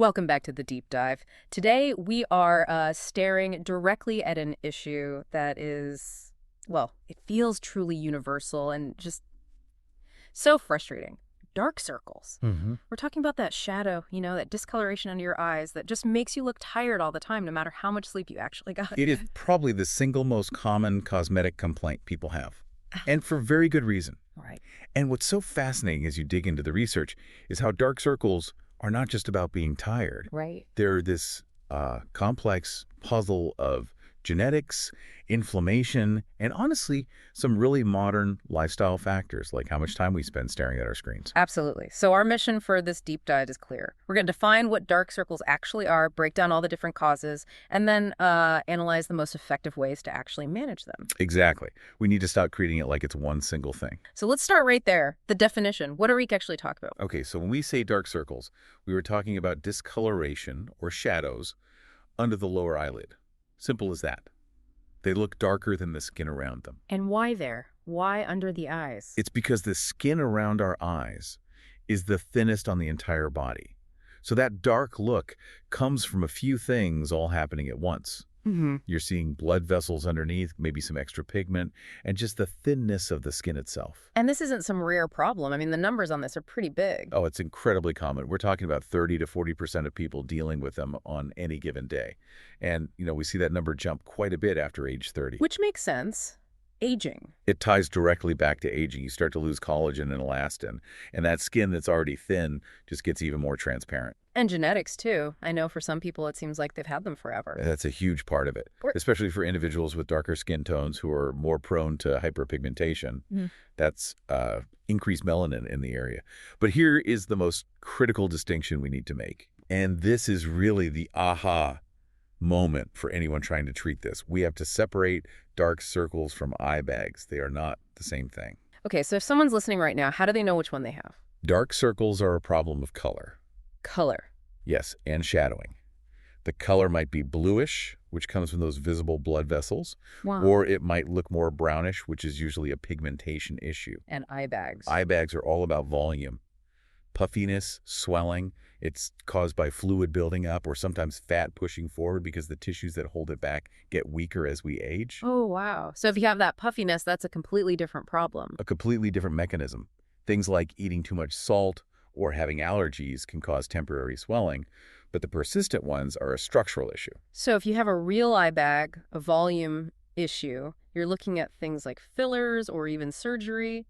Welcome back to the deep dive. Today we are staring directly at an issue that is, well, it feels truly universal and just so frustrating. Dark circles. hmm We're talking about that shadow, that discoloration under your eyes that just makes you look tired all the time, no matter how much sleep you actually got. It is probably the single most common cosmetic complaint people have, and for very good reason. Right. And what's so fascinating as you dig into the research is how dark circles are not just about being tired. Right. They're this complex puzzle of genetics, inflammation, and honestly, some really modern lifestyle factors like how much time we spend staring at our screens. Absolutely. So our mission for this deep dive is clear. We're going to define what dark circles actually are, break down all the different causes, and then analyze the most effective ways to actually manage them. Exactly. We need to stop treating it like it's one single thing. So let's start right there. The definition. What do we actually talk about? Okay, so when we say dark circles, we were talking about discoloration or shadows under the lower eyelid. Simple as that. They look darker than the skin around them. And why there? Why under the eyes? It's because the skin around our eyes is the thinnest on the entire body. So that dark look comes from a few things all happening at once. You're seeing blood vessels underneath, maybe some extra pigment, and just the thinness of the skin itself. And this isn't some rare problem. I mean, the numbers on this are pretty big. Oh, it's incredibly common. We're talking about 30 to 40% of people dealing with them on any given day. And, we see that number jump quite a bit after age 30. Which makes sense. Aging. It ties directly back to aging. You start to lose collagen and elastin, and that skin that's already thin just gets even more transparent. And genetics, too. I know for some people it seems like they've had them forever. That's a huge part of it, especially for individuals with darker skin tones who are more prone to hyperpigmentation. That's increased melanin in the area. But here is the most critical distinction we need to make. And this is really the aha moment for anyone trying to treat this. We have to separate dark circles from eye bags. They are not the same thing. Okay, so if someone's listening right now, how do they know which one they have? Dark circles are a problem of color. Color. Yes, and shadowing. The color might be bluish, which comes from those visible blood vessels, Wow. or it might look more brownish, which is usually a pigmentation issue. And eye bags. Eye bags are all about volume. Puffiness, swelling, it's caused by fluid building up or sometimes fat pushing forward because the tissues that hold it back get weaker as we age. Oh, wow. So if you have that puffiness, that's a completely different problem. A completely different mechanism. Things like eating too much salt or having allergies can cause temporary swelling, but the persistent ones are a structural issue. So if you have a real eye bag, a volume issue, you're looking at things like fillers or even surgery.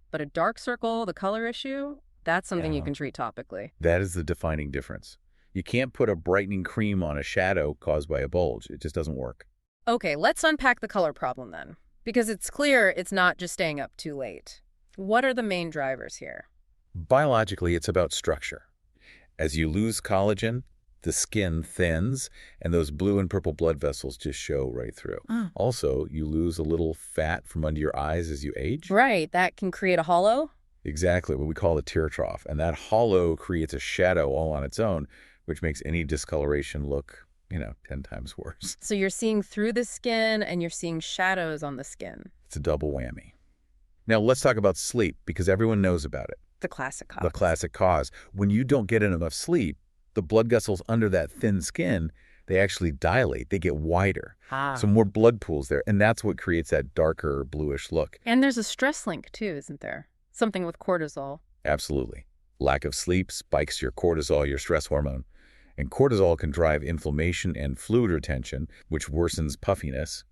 But a dark circle, the color issue, that's something you Yeah. can treat topically. That is the defining difference. You can't put a brightening cream on a shadow caused by a bulge. It just doesn't work. Okay, let's unpack the color problem then. Because it's clear it's not just staying up too late. What are the main drivers here? Biologically, it's about structure. As you lose collagen, the skin thins, and those blue and purple blood vessels just show right through. Oh. Also, you lose a little fat from under your eyes as you age. Right, that can create a hollow. Exactly, what we call a tear trough. And that hollow creates a shadow all on its own, which makes any discoloration look, 10 times worse. So you're seeing through the skin and you're seeing shadows on the skin. It's a double whammy. Now, let's talk about sleep, because everyone knows about it. The classic cause. The classic cause. When you don't get enough sleep, the blood vessels under that thin skin, they actually dilate. They get wider. Ah. So more blood pools there. And that's what creates that darker bluish look. And there's a stress link too, isn't there? Something with cortisol. Absolutely. Lack of sleep spikes your cortisol, your stress hormone. And cortisol can drive inflammation and fluid retention, which worsens puffiness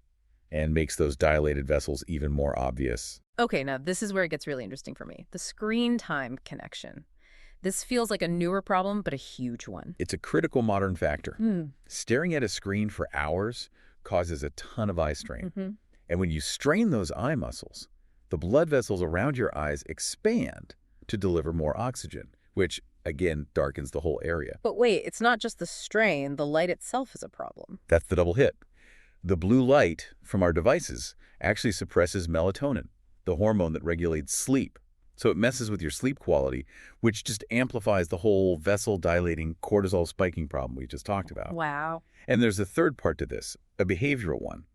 and makes those dilated vessels even more obvious. Okay, now this is where it gets really interesting for me. The screen time connection. This feels like a newer problem, but a huge one. It's a critical modern factor. Staring at a screen for hours causes a ton of eye strain. And when you strain those eye muscles, the blood vessels around your eyes expand to deliver more oxygen, which, again, darkens the whole area. But wait, it's not just the strain. The light itself is a problem. That's the double hit. The blue light from our devices actually suppresses melatonin, the hormone that regulates sleep. So it messes with your sleep quality, which just amplifies the whole vessel-dilating cortisol spiking problem we just talked about. Wow. And there's a third part to this, a behavioral one.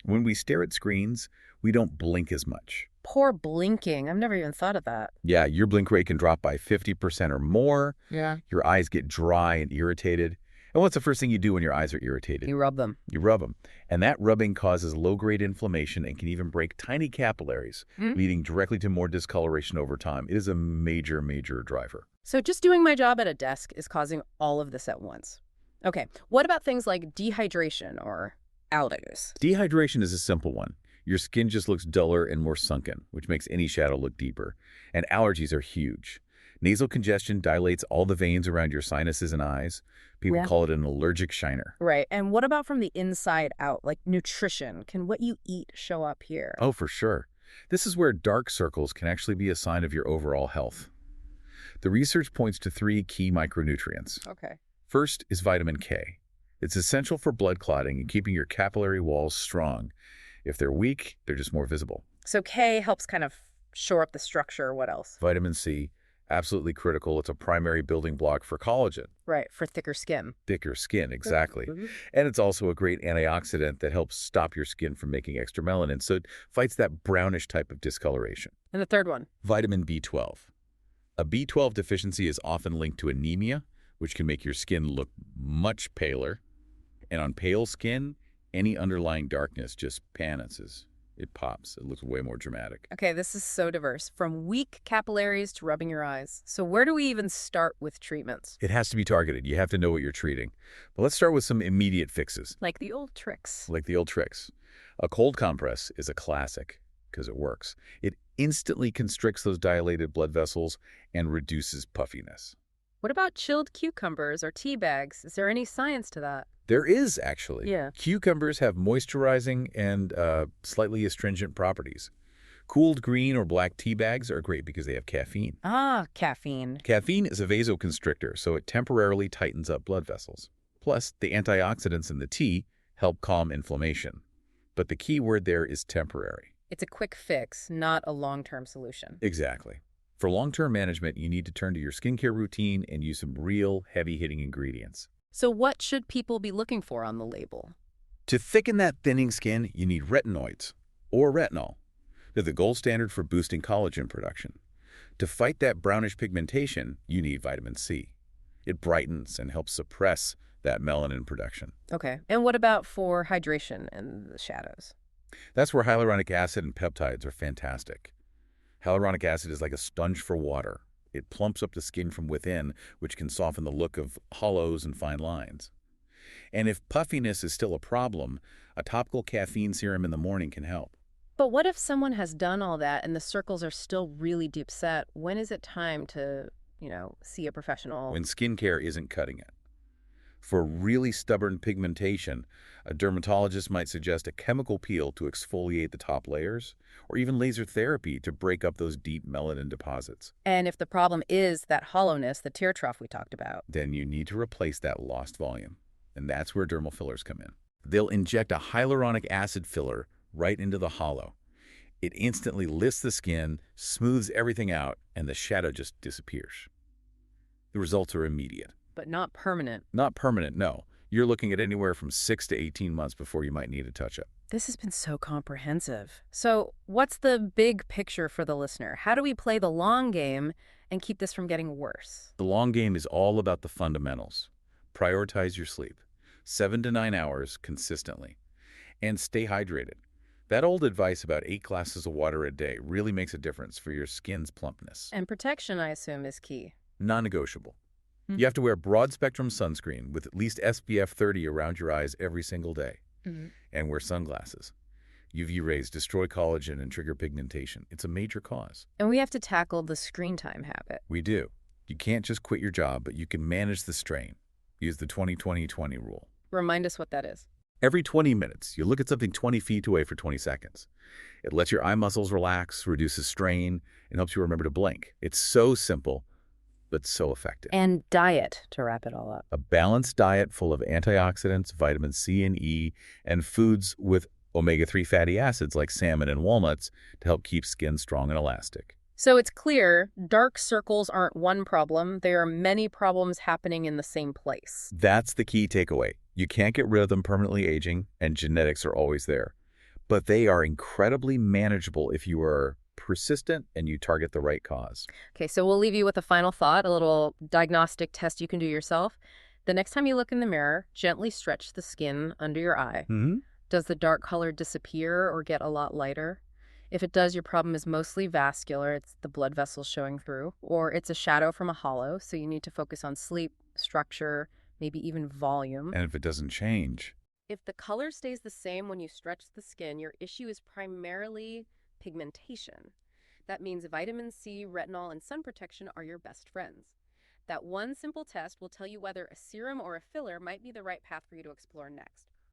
When we stare at screens, we don't blink as much. poor blinking. I've never even thought of that. Yeah, your blink rate can drop by 50% or more. Yeah. Your eyes get dry and irritated. And what's the first thing you do when your eyes are irritated? You rub them. You rub them. And that rubbing causes low-grade inflammation and can even break tiny capillaries, leading directly to more discoloration over time. It is a major, major driver. So just doing my job at a desk is causing all of this at once. Okay, what about things like dehydration or allergies? Dehydration is a simple one. Your skin just looks duller and more sunken, which makes any shadow look deeper. And allergies are huge. Nasal congestion dilates all the veins around your sinuses and eyes. People call it an allergic shiner. Right. And what about from the inside out, like nutrition? Can what you eat show up here? Oh, for sure. This is where dark circles can actually be a sign of your overall health. The research points to 3 key micronutrients. Okay. First is vitamin K. It's essential for blood clotting and keeping your capillary walls strong. If they're weak, they're just more visible. So K helps kind of shore up the structure. What else? Vitamin C, absolutely critical. It's a primary building block for collagen. Right, for thicker skin. Thicker skin, exactly. And it's also a great antioxidant that helps stop your skin from making extra melanin, so it fights that brownish type of discoloration. And the third one? Vitamin B12. A B12 deficiency is often linked to anemia, which can make your skin look much paler. And on pale skin, any underlying darkness just panics. It pops. It looks way more dramatic. Okay, this is so diverse, from weak capillaries to rubbing your eyes. So where do we even start with treatments? It has to be targeted. You have to know what you're treating. But let's start with some immediate fixes. Like the old tricks. A cold compress is a classic because it works. It instantly constricts those dilated blood vessels and reduces puffiness. What about chilled cucumbers or tea bags? Is there any science to that? There is, actually. Yeah. Cucumbers have moisturizing and slightly astringent properties. Cooled green or black tea bags are great because they have caffeine. Ah, caffeine. Caffeine is a vasoconstrictor, so it temporarily tightens up blood vessels. Plus, the antioxidants in the tea help calm inflammation. But the key word there is temporary. It's a quick fix, not a long-term solution. Exactly. For long-term management, you need to turn to your skincare routine and use some real heavy-hitting ingredients. So what should people be looking for on the label? To thicken that thinning skin, you need retinoids, or retinol. They're the gold standard for boosting collagen production. To fight that brownish pigmentation, you need vitamin C. It brightens and helps suppress that melanin production. Okay. And what about for hydration and the shadows? That's where hyaluronic acid and peptides are fantastic. Hyaluronic acid is like a sponge for water. It plumps up the skin from within, which can soften the look of hollows and fine lines. And if puffiness is still a problem, a topical caffeine serum in the morning can help. But what if someone has done all that and the circles are still really deep set? When is it time to, see a professional? When skincare isn't cutting it. For really stubborn pigmentation, a dermatologist might suggest a chemical peel to exfoliate the top layers, or even laser therapy to break up those deep melanin deposits. And if the problem is that hollowness, the tear trough we talked about, then you need to replace that lost volume. And that's where dermal fillers come in. They'll inject a hyaluronic acid filler right into the hollow. It instantly lifts the skin, smooths everything out, and the shadow just disappears. The results are immediate. But not permanent. Not permanent, no. You're looking at anywhere from 6 to 18 months before you might need a touch-up. This has been so comprehensive. So what's the big picture for the listener? How do we play the long game and keep this from getting worse? The long game is all about the fundamentals. Prioritize your sleep. 7 to 9 hours consistently. And stay hydrated. That old advice about 8 glasses of water a day really makes a difference for your skin's plumpness. And protection, I assume, is key. Non-negotiable. You have to wear broad-spectrum sunscreen with at least SPF 30 around your eyes every single day. And wear sunglasses. UV rays destroy collagen and trigger pigmentation. It's a major cause. And we have to tackle the screen time habit. We do. You can't just quit your job, but you can manage the strain. Use the 20-20-20 rule. Remind us what that is. Every 20 minutes, you look at something 20 feet away for 20 seconds. It lets your eye muscles relax, reduces strain, and helps you remember to blink. It's so simple, but so effective. And diet, to wrap it all up. A balanced diet full of antioxidants, vitamin C and E, and foods with omega-3 fatty acids like salmon and walnuts to help keep skin strong and elastic. So it's clear, dark circles aren't one problem. There are many problems happening in the same place. That's the key takeaway. You can't get rid of them permanently aging, and genetics are always there. But they are incredibly manageable if you are persistent and you target the right cause. Okay, so we'll leave you with a final thought, a little diagnostic test you can do yourself. The next time you look in the mirror, gently stretch the skin under your eye. Mm-hmm. Does the dark color disappear or get a lot lighter? If it does, your problem is mostly vascular, it's the blood vessels showing through, or it's a shadow from a hollow, so you need to focus on sleep, structure, maybe even volume. And if it doesn't change, If the color stays the same when you stretch the skin, your issue is primarily pigmentation. That means vitamin C, retinol, and sun protection are your best friends. That one simple test will tell you whether a serum or a filler might be the right path for you to explore next.